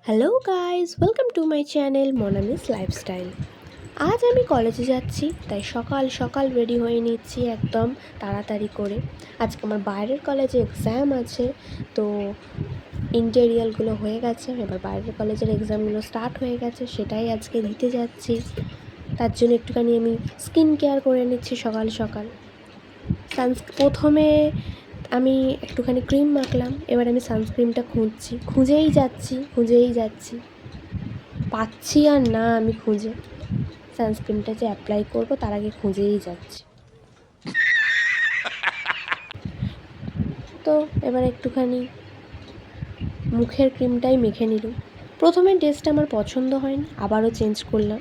Hello guys, welcome to my channel Monami's lifestyle. আজ আমি কলেজে যাচ্ছি, তাই সকাল সকাল রেডি হয়ে নিচ্ছি একদম তাড়াতাড়ি করে। আজকে আমার বাইরের কলেজে এক্সাম আছে, তো ইন্টেরিয়ালগুলো হয়ে গেছে, এবার বাইরের কলেজের এক্সামগুলো স্টার্ট হয়ে গেছে, সেটাই আজকে দিতে যাচ্ছি। তার জন্য একটুখানি আমি স্কিন কেয়ার করে নিচ্ছি সকাল সকাল। প্রথমে আমি একটুখানি ক্রিম মাখলাম, এবার আমি সানস্ক্রিনটা খুঁজেই যাচ্ছি, পাচ্ছি আর না। আমি খুঁজে সানস্ক্রিনটা যে অ্যাপ্লাই করবো তার আগে খুঁজেই যাচ্ছি। তো এবার একটুখানি মুখের ক্রিমটাই মেখে নিলাম। প্রথমে টেস্টটা আমার পছন্দ হয়নি, আবারও চেঞ্জ করলাম।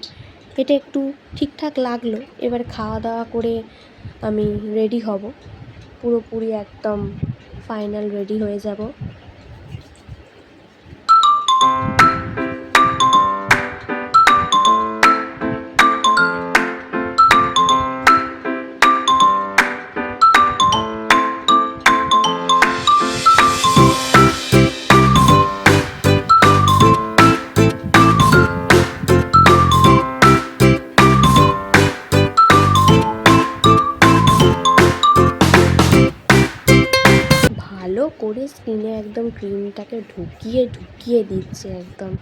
এটা একটু ঠিকঠাক লাগলো। এবার খাওয়া দাওয়া করে আমি রেডি হব, পুরোপুরি একদম ফাইনাল রেডি হয়ে যাব। ভালো করে স্কিনে একদম ক্রিমটাকে ঢুকিয়ে দিচ্ছে, একদম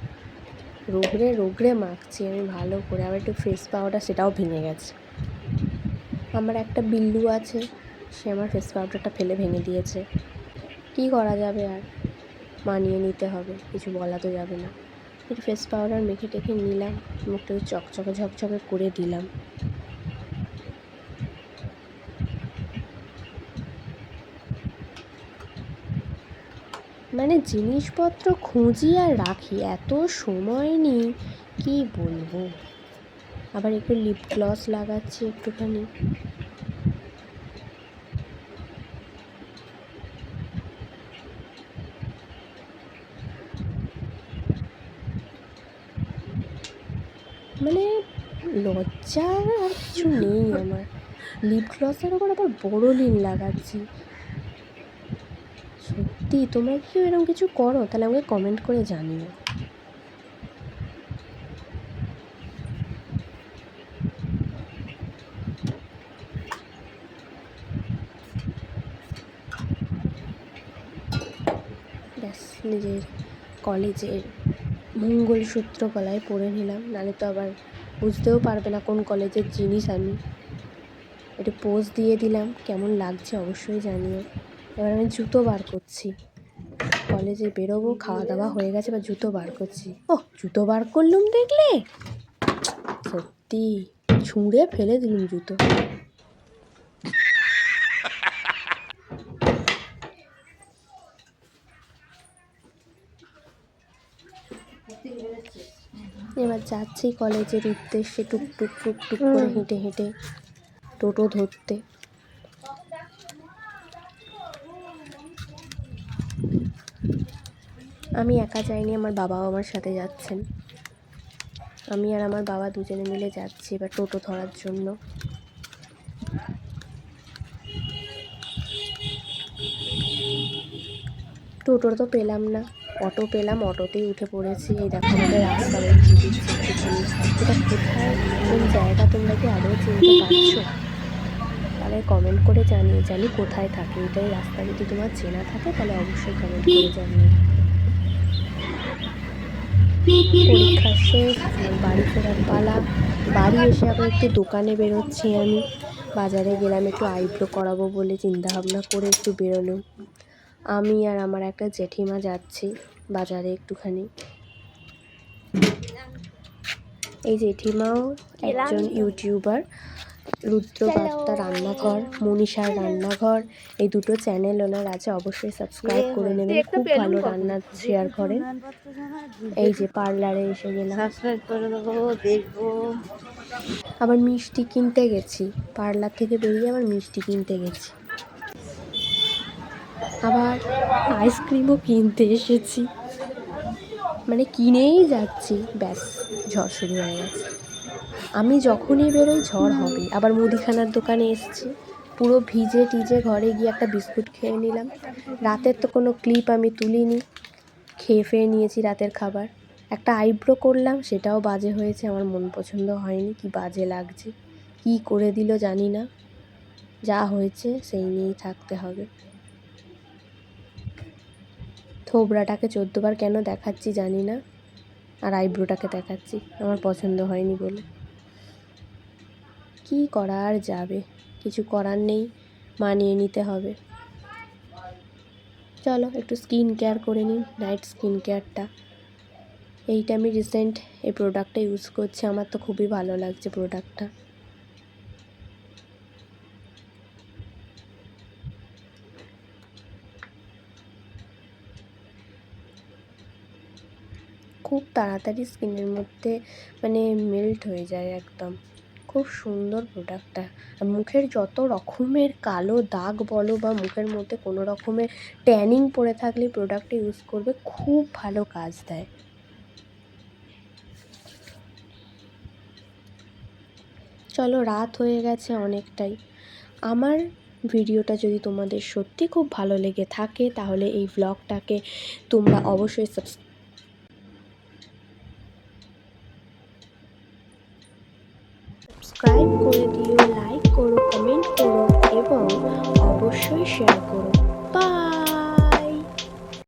রোগড়ে মাখছি আমি ভালো করে। আবার একটু ফেস পাউডার, সেটাও ভেঙে গেছে। আমার একটা বিল্লু আছে, সে আমার ফেস পাউডারটা ফেলে ভেঙে দিয়েছে। কী করা যাবে, আর মানিয়ে নিতে হবে, কিছু বলা তো যাবে না। একটু ফেস পাউডার মেখে টেখে নিলাম, মুখটা ঝকঝকে করে দিলাম। মানে জিনিসপত্র খুঁজি আর রাখি, এত সময় নেই কি বলবো। আবার একটু লিপ গ্লস লাগাচ্ছি একটুখানি। মানে লজ্জার আর কিছু নেই আমার। লিপ গ্লসের ওপর আবার বোরোলিন লাগাচ্ছি। সত্যি তোমরা কি এরকম কিছু করো? তাহলে আমাকে কমেন্ট করে জানিও। ব্যাস, নিজের কলেজের মঙ্গলসূত্র গলায় পরে নিলাম, নাহলে তো আবার বুঝতেও পারবে না কোন কলেজের জিনিস আমি। একটু পোজ দিয়ে দিলাম, কেমন লাগছে অবশ্যই জানিও। এবার আমি জুতো বার করছি, কলেজে বেরোবো, খাওয়া দাওয়া হয়ে গেছে, এবার জুতো বার করছি। জুতো বার করলুম দেখলে, সত্যি ছুঁড়ে ফেলে দিলুম জুতো। এবার যাচ্ছি কলেজের উদ্দেশ্যে টুকটুক করে হেঁটে টোটো ধরতে। আমি একা যাইনি, আমার বাবাও আমার সাথে যাচ্ছেন। আমি আর আমার বাবা দুজনে মিলে যাচ্ছি এবার টোটো ধরার জন্য। টোটো তো পেলাম না, অটো পেলাম, অটোতেই উঠে পড়েছি। এই দেখো আমাদের রাস্তা দেখিয়ে দিচ্ছি একটুখানি। এটা কোথায়, কোন জায়গা, তোমরা কি আদৌ চিনতে পারছো? তাহলে কমেন্ট করে জানিয়ে, জানি কোথায় থাকে এটাই রাস্তা। যদি তোমার চেনা থাকে তাহলে অবশ্যই কমেন্ট করে জানিয়ে। পরীক্ষা শেষ, বাড়ি ফেরার পালা। বাড়ি এসে আবার একটু দোকানে বেরোচ্ছি আমি। বাজারে গেলাম, একটু আইব্রো করাবো বলে চিন্তাভাবনা করে একটু বেরোলাম। আমি আর আমার একটা জেঠিমা যাচ্ছি বাজারে একটুখানি। এই জেঠিমাও একজন ইউটিউবার, রুদ্রবার্তা রান্নাঘর, মনীষার রান্নাঘর, এই দুটো চ্যানেল ওনার আছে, অবশ্যই সাবস্ক্রাইব করে নেবেন। খুব ভালো রান্না শেয়ার করেন। এই যে পার্লারে এসে গেলাম, সাবস্ক্রাইব করে দেবো, দেখবো। আবার মিষ্টি কিনতে গেছি, পার্লার থেকে বেরিয়ে আবার মিষ্টি কিনতে গেছি। আবার আইসক্রিমও কিনতে এসেছি, মানে কিনেই যাচ্ছি। ব্যাস, ঝড় শুরু হয়ে গেছে। আমি যখনই বেরোই ঝড় হবে। আবার মুদিখানার দোকানে এসেছি, পুরো ভিজে টিজে ঘরে গিয়ে একটা বিস্কুট খেয়ে নিলাম। রাতের তো কোনো ক্লিপ আমি তুলিনি, খেয়ে নিয়েছি রাতের খাবার। একটা আইব্রো করলাম, সেটাও বাজে হয়েছে, আমার মন পছন্দ হয়নি, কি বাজে লাগছে, কি করে দিল জানি না, যা হয়েছে সেই নিয়েই থাকতে হবে। থোবড়াটাকে 14 বার কেন দেখাচ্ছি জানি না, আর আইব্রোটাকে দেখাচ্ছি আমার পছন্দ হয়নি বলে। কি করা আর যাবে, কিছু করার নেই, মানিয়ে নিতে হবে। চলো একটু স্কিন কেয়ার করে নিই, নাইট স্কিন কেয়ারটা। এইটা আমি রিসেন্ট এই প্রোডাক্টটা ইউজ করছি, আমার তো খুবই ভালো লাগছে প্রোডাক্টটা। খুব তাড়াতাড়ি স্কিনের মধ্যে মানে মেল্ট হয়ে যায় একদম, খুব সুন্দর প্রোডাক্টটা। আর মুখের যত রকমের কালো দাগ বলো বা মুখের মধ্যে কোনো রকমের ট্যানিং পড়ে থাকলে প্রোডাক্টটা ইউজ করবে, খুব ভালো কাজ দেয়। চলো রাত হয়ে গেছে অনেকটাই। আমার ভিডিওটা যদি তোমাদের সত্যি খুব ভালো লেগে থাকে তাহলে এই ব্লগটাকে তোমরা অবশ্যই সাবস্ক্রাইব করে দিও, লাইক করো, কমেন্ট করো এবং অবশ্যই শেয়ার করো। বাই।